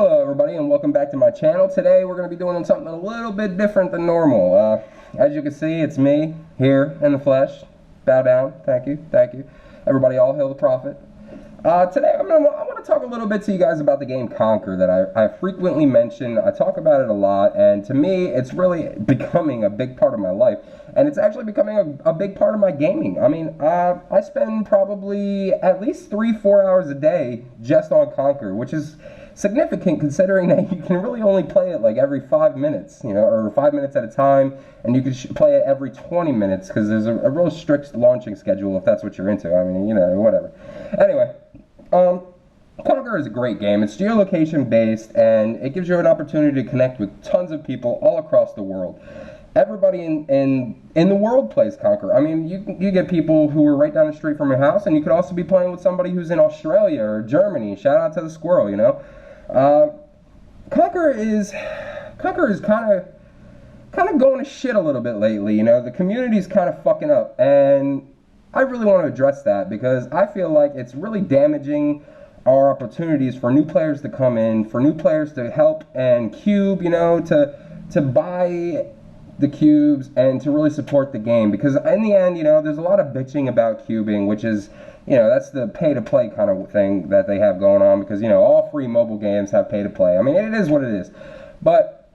Hello everybody and welcome back to my channel. Today we're going to be doing something a little bit different than normal. As you can see, it's me here in the flesh. Bow down. Thank you. Thank you. Everybody all hail the prophet. Today I want to talk a little bit to you guys about the game QONQR that I frequently mention. I talk about it a lot, and to me it's really becoming a big part of my life, and it's actually becoming a big part of my gaming. I mean, I spend probably at least 3-4 hours a day just on QONQR, which is significant considering that you can really only play it like every 5 minutes, you know, or 5 minutes at a time, and you can play it every 20 minutes because there's a real strict launching schedule if that's what you're into. I mean, you know, whatever. Anyway, QONQR is a great game. It's geolocation based, and it gives you an opportunity to connect with tons of people all across the world. Everybody in the world plays QONQR. I mean, you get people who are right down the street from your house, and you could also be playing with somebody who's in Australia or Germany. Shout out to the squirrel, you know. QONQR is kind of going to shit a little bit lately. You know, the community's kind of fucking up, and I really want to address that because I feel like it's really damaging our opportunities for new players to come in, for new players to help and cube, you know, to buy the cubes and to really support the game, because in the end, you know, there's a lot of bitching about cubing, which is, you know, that's the pay-to-play kind of thing that they have going on, because, you know, all free mobile games have pay-to-play. I mean, it is what it is, but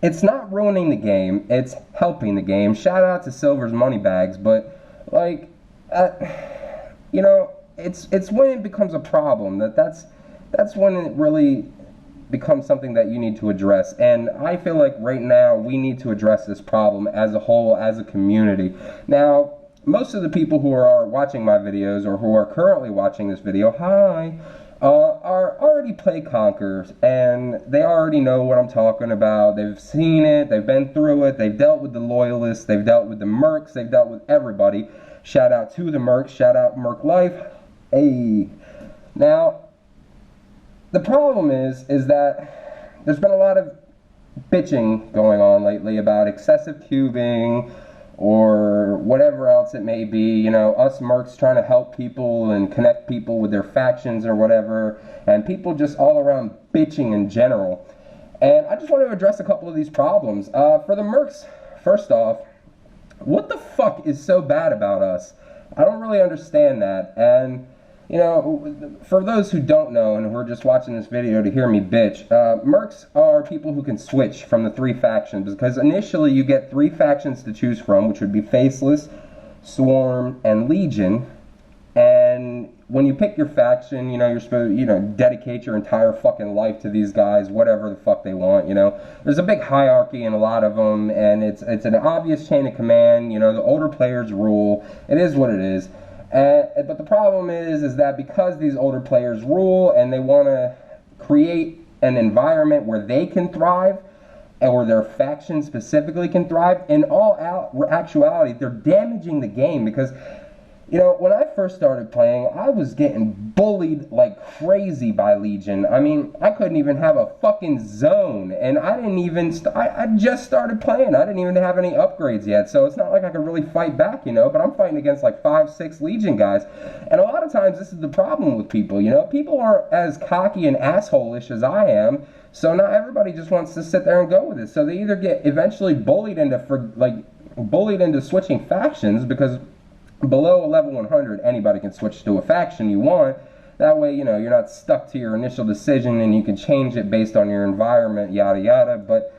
it's not ruining the game, it's helping the game. Shout out to Silver's money bags, but, like, you know, it's when it becomes a problem that's when it really becomes something that you need to address. And I feel like right now we need to address this problem as a whole, as a community. Now, most of the people who are watching my videos or who are currently watching this video, hi, are already play QONQR, and they already know what I'm talking about. They've seen it, they've been through it, they've dealt with the loyalists, they've dealt with the mercs, they've dealt with everybody. Shout out to the mercs, shout out Merc Life. Hey. Now, the problem is that there's been a lot of bitching going on lately about excessive cubing or whatever else it may be. You know, us mercs trying to help people and connect people with their factions or whatever, and people just all around bitching in general. And I just want to address a couple of these problems. For the mercs, first off, what the fuck is so bad about us? I don't really understand that. And you know, for those who don't know and who are just watching this video to hear me bitch, mercs are people who can switch from the 3 factions, because initially you get 3 factions to choose from, which would be Faceless, Swarm, and Legion. And when you pick your faction, you know, you're supposed to, you know, dedicate your entire fucking life to these guys, whatever the fuck they want, you know. There's a big hierarchy in a lot of them, and it's an obvious chain of command. You know, the older players rule. It is what it is. But the problem is that because these older players rule and they want to create an environment where they can thrive, or their faction specifically can thrive, in all actuality, they're damaging the game. Because, you know, when I first started playing, I was getting bullied like crazy by Legion. I mean, I couldn't even have a fucking zone, and I didn't even, I just started playing. I didn't even have any upgrades yet, so it's not like I could really fight back, you know, but I'm fighting against like 5-6 Legion guys, and a lot of times this is the problem with people, you know. People aren't as cocky and asshole-ish as I am, so not everybody just wants to sit there and go with it, so they either get eventually bullied into switching factions, because below a level 100, anybody can switch to a faction you want. That way, you know, you're not stuck to your initial decision and you can change it based on your environment, yada yada. But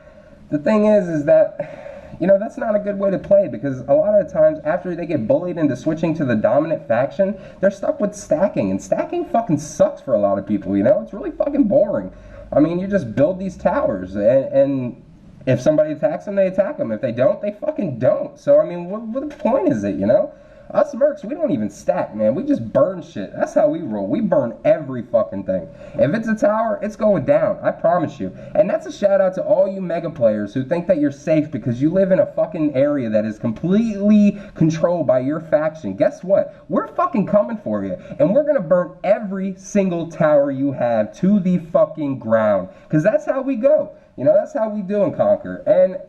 the thing is that, you know, that's not a good way to play, because a lot of the times after they get bullied into switching to the dominant faction, they're stuck with stacking, and stacking fucking sucks for a lot of people, you know. It's really fucking boring. I mean, you just build these towers, and if somebody attacks them, they attack them. If they don't, they fucking don't. So, I mean, what point is it, you know? Us mercs, we don't even stack, man. We just burn shit. That's how we roll. We burn every fucking thing. If it's a tower, it's going down. I promise you. And that's a shout out to all you mega players who think that you're safe because you live in a fucking area that is completely controlled by your faction. Guess what? We're fucking coming for you. And we're gonna burn every single tower you have to the fucking ground. Because that's how we go. You know, that's how we do in QONQR. And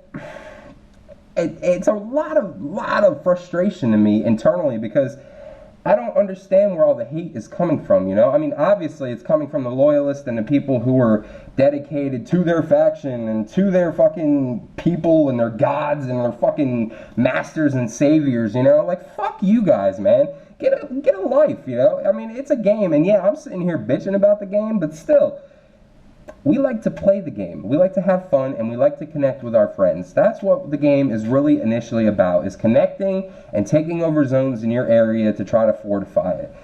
it's a lot of frustration to me internally, because I don't understand where all the hate is coming from, you know? I mean, obviously it's coming from the loyalists and the people who are dedicated to their faction and to their fucking people and their gods and their fucking masters and saviors, you know? Like, fuck you guys, man. Get a life, you know? I mean, it's a game, and yeah, I'm sitting here bitching about the game, but still, we like to play the game. We like to have fun, and we like to connect with our friends. That's what the game is really initially about, is connecting and taking over zones in your area to try to fortify it.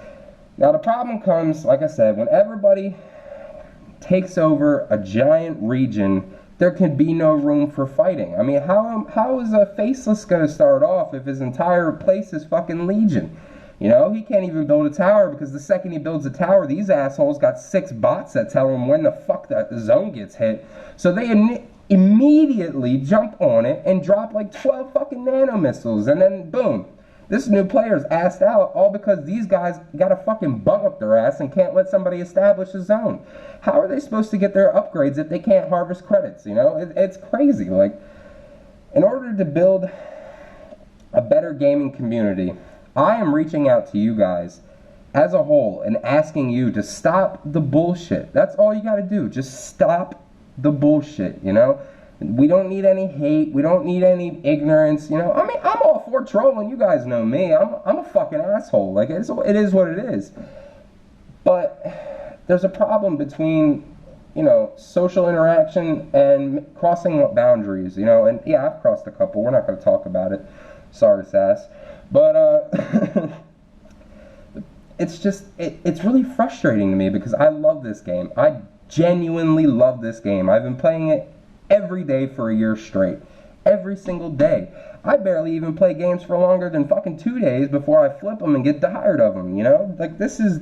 Now, the problem comes, like I said, when everybody takes over a giant region, there can be no room for fighting. I mean, how is a Faceless going to start off if his entire place is fucking Legion? You know, he can't even build a tower because the second he builds a tower, these assholes got 6 bots that tell him when the fuck that zone gets hit. So they immediately jump on it and drop like 12 fucking nano missiles, and then boom, this new player's assed out, all because these guys got a fucking bug up their ass and can't let somebody establish a zone. How are they supposed to get their upgrades if they can't harvest credits, you know? It's crazy. Like, in order to build a better gaming community, I am reaching out to you guys as a whole and asking you to stop the bullshit. That's all you gotta do. Just stop the bullshit, you know? We don't need any hate. We don't need any ignorance, you know? I mean, I'm all for trolling. You guys know me. I'm a fucking asshole. Like, it is what it is. But there's a problem between, you know, social interaction and crossing boundaries, you know? And yeah, I've crossed a couple. We're not gonna talk about it. Sorry, Sass. But it's just, it's really frustrating to me because I love this game. I genuinely love this game. I've been playing it every day for a year straight. Every single day. I barely even play games for longer than fucking 2 days before I flip them and get tired of them, you know? Like, this is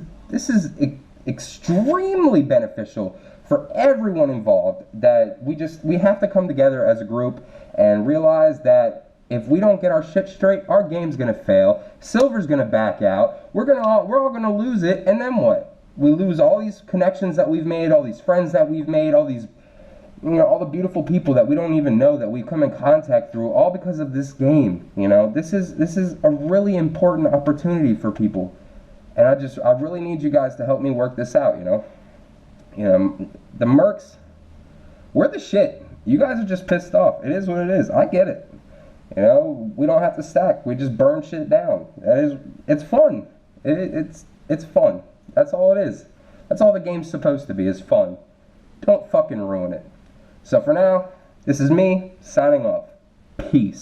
extremely beneficial for everyone involved, that we have to come together as a group and realize that if we don't get our shit straight, our game's gonna fail. Silver's gonna back out. We're all gonna lose it, and then what? We lose all these connections that we've made, all these friends that we've made, all these, you know, all the beautiful people that we don't even know that we've come in contact through, all because of this game. You know, this is a really important opportunity for people, and I really need you guys to help me work this out. You know, the mercs, we're the shit. You guys are just pissed off. It is what it is. I get it. You know, we don't have to stack. We just burn shit down. It's fun. It's fun. That's all it is. That's all the game's supposed to be, is fun. Don't fucking ruin it. So for now, this is me signing off. Peace.